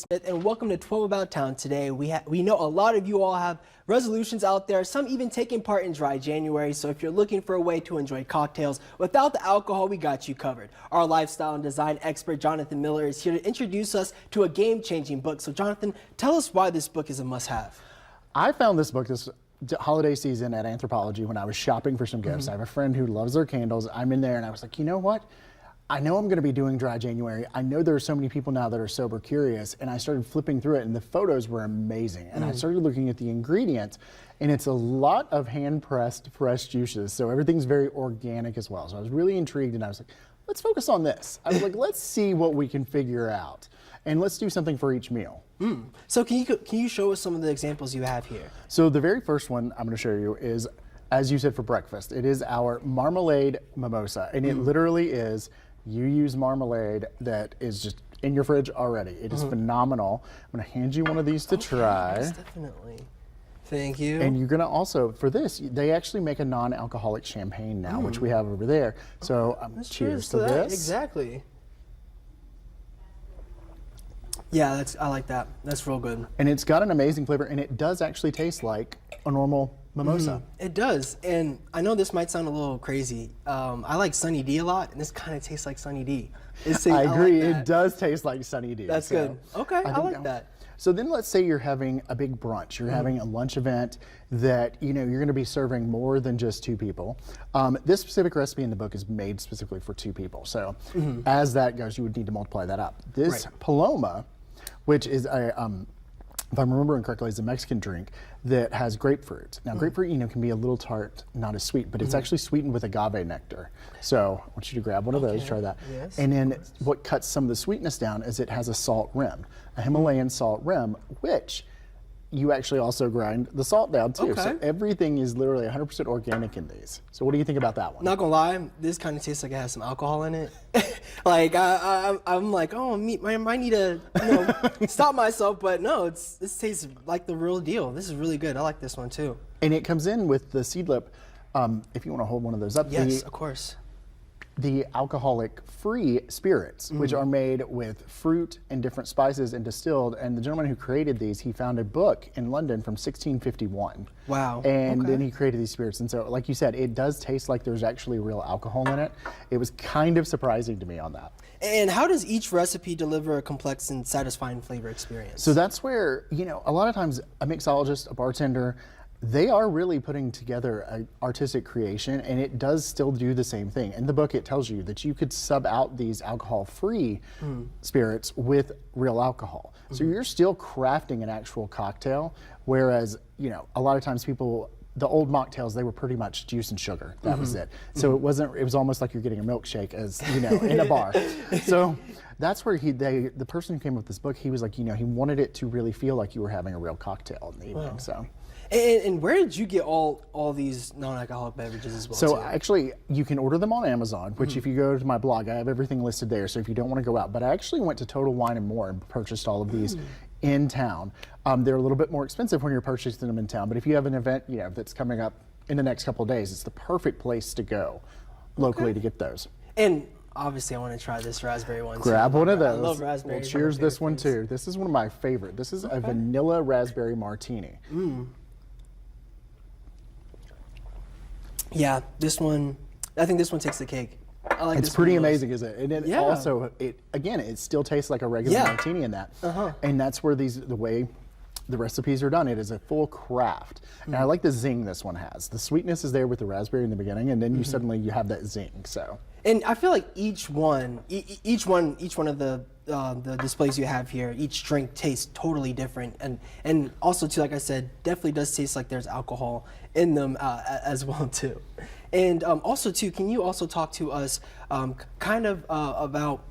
Smith, and welcome to 12 About Town. Today we know a lot of you all have resolutions out there, some even taking part in dry January. So if you're looking for a way to enjoy cocktails without the alcohol, we got you covered. Our lifestyle and design expert Johnathan Miller is here to introduce us to a game-changing book. So Johnathan, tell us why this book is a must-have. I found this book this holiday season at Anthropologie when I was shopping for some gifts. I have a friend who loves their candles. I'm in there and I was like, you know what? I know I'm going to be doing dry January. I know there are so many people now that are sober curious, and I started flipping through it and the photos were amazing. And I started looking at the ingredients, and it's a lot of hand-pressed fresh juices. So everything's very organic as well. So I was really intrigued and I was like, let's focus on this. I was like, let's see what we can figure out. And let's do something for each meal. So can you show us some of the examples you have here? So the very first one I'm going to show you is, as you said, for breakfast. It is our marmalade mimosa, and it literally is, you use marmalade that is just in your fridge already. It is phenomenal. I'm going to hand you one of these to try. Yes, definitely. Thank you. And you're going to also, for this, they actually make a non-alcoholic champagne now, which we have over there. So cheers to this. Exactly. Yeah, I like that. That's real good. And it's got an amazing flavor, and it does actually taste like a normal mimosa. It does, and I know this might sound a little crazy. I like Sunny D a lot, and this kind of tastes like Sunny D. I agree, it does taste like Sunny D. That's good. Okay, I like that. So then let's say you're having a big brunch, you're having a lunch event that you're going to be serving more than just 2 people. This specific recipe in the book is made specifically for 2 people. So as that goes, you would need to multiply that up. This Paloma, which is a, if I'm remembering correctly, is a Mexican drink that has grapefruit. Now, grapefruit, can be a little tart, not as sweet, but it's actually sweetened with agave nectar. So I want you to grab one of those, try that. Yes, and then what cuts some of the sweetness down is it has a salt rim, a Himalayan salt rim, which you actually also grind the salt down too. So everything is literally 100% organic in these. So what do you think about that one? Not gonna lie, this kind of tastes like it has some alcohol in it. Like I'm like, oh, I might need to stop myself, but no, this tastes like the real deal. This is really good. I like this one too. And it comes in with the seed lip. If you want to hold one of those up. Yes, of course. The alcoholic-free spirits, which are made with fruit and different spices and distilled. And the gentleman who created these, he found a book in London from 1651. Wow. And then he created these spirits. And so, like you said, it does taste like there's actually real alcohol in it. It was kind of surprising to me on that. And how does each recipe deliver a complex and satisfying flavor experience? So that's where, a lot of times a mixologist, a bartender, they are really putting together an artistic creation, and it does still do the same thing. In the book, it tells you that you could sub out these alcohol-free spirits with real alcohol. So you're still crafting an actual cocktail, whereas, a lot of times people, the old mocktails, they were pretty much juice and sugar. That was it. So it was almost like you're getting a milkshake as, in a bar. So that's where the person who came up with this book, he was like, he wanted it to really feel like you were having a real cocktail in the evening, so. And where did you get all these non-alcoholic beverages as well? So actually, you can order them on Amazon, which if you go to my blog, I have everything listed there. So if you don't want to go out, but I actually went to Total Wine and More and purchased all of these in town. They're a little bit more expensive when you're purchasing them in town, but if you have an event, that's coming up in the next couple of days, it's the perfect place to go locally to get those. And obviously, I want to try this raspberry one. Grab one of those. I love raspberry. Well, cheers this one too. This is one of my favorite. This is a vanilla raspberry martini. Yeah, this one, I think this one takes the cake. I like it's pretty amazing, isn't it? And then also, it still tastes like a regular martini in that. And that's where the way the recipes are done, it is a full craft. And I like the zing this one has. The sweetness is there with the raspberry in the beginning, and then you suddenly have that zing. So. And I feel like each one of the displays you have here, each drink tastes totally different, and also too, like I said, definitely does taste like there's alcohol in them as well too. And also too, can you also talk to us kind of about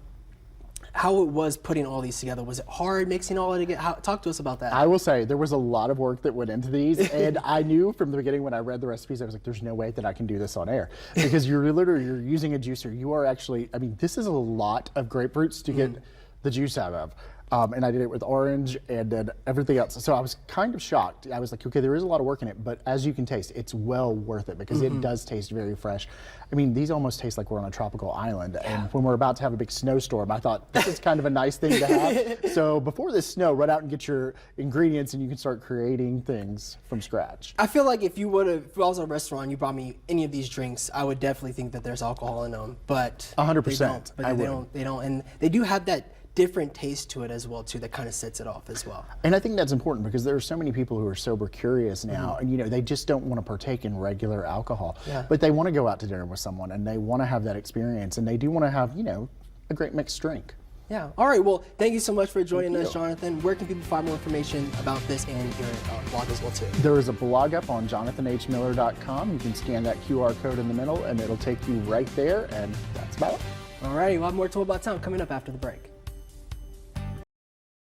how it was putting all these together? Was it hard mixing all of it together? Talk to us about that. I will say there was a lot of work that went into these, and I knew from the beginning when I read the recipes, I was like, there's no way that I can do this on air, because you're using a juicer. You are actually, this is a lot of grapefruits to get the juice out of. And I did it with orange and then everything else. So I was kind of shocked. I was like, okay, there is a lot of work in it, but as you can taste, it's well worth it because it does taste very fresh. I mean, these almost taste like we're on a tropical island. And when we're about to have a big snowstorm, I thought this is kind of a nice thing to have. So before this snow, run out and get your ingredients and you can start creating things from scratch. I feel like if I was at a restaurant and you brought me any of these drinks, I would definitely think that there's alcohol in them, but 100%. they don't. But they don't, and they do have that different taste to it as well too that kind of sets it off as well. And I think that's important because there are so many people who are sober curious now and they just don't want to partake in regular alcohol. But they want to go out to dinner with someone and they want to have that experience and they do want to have, a great mixed drink. Yeah. All right. Well, thank you so much for joining us, Johnathan. Where can people find more information about this and your blog as well too? There is a blog up on JonathanHMiller.com. You can scan that QR code in the middle and it'll take you right there, and that's about it. All right. We'll have more Told About Town coming up after the break.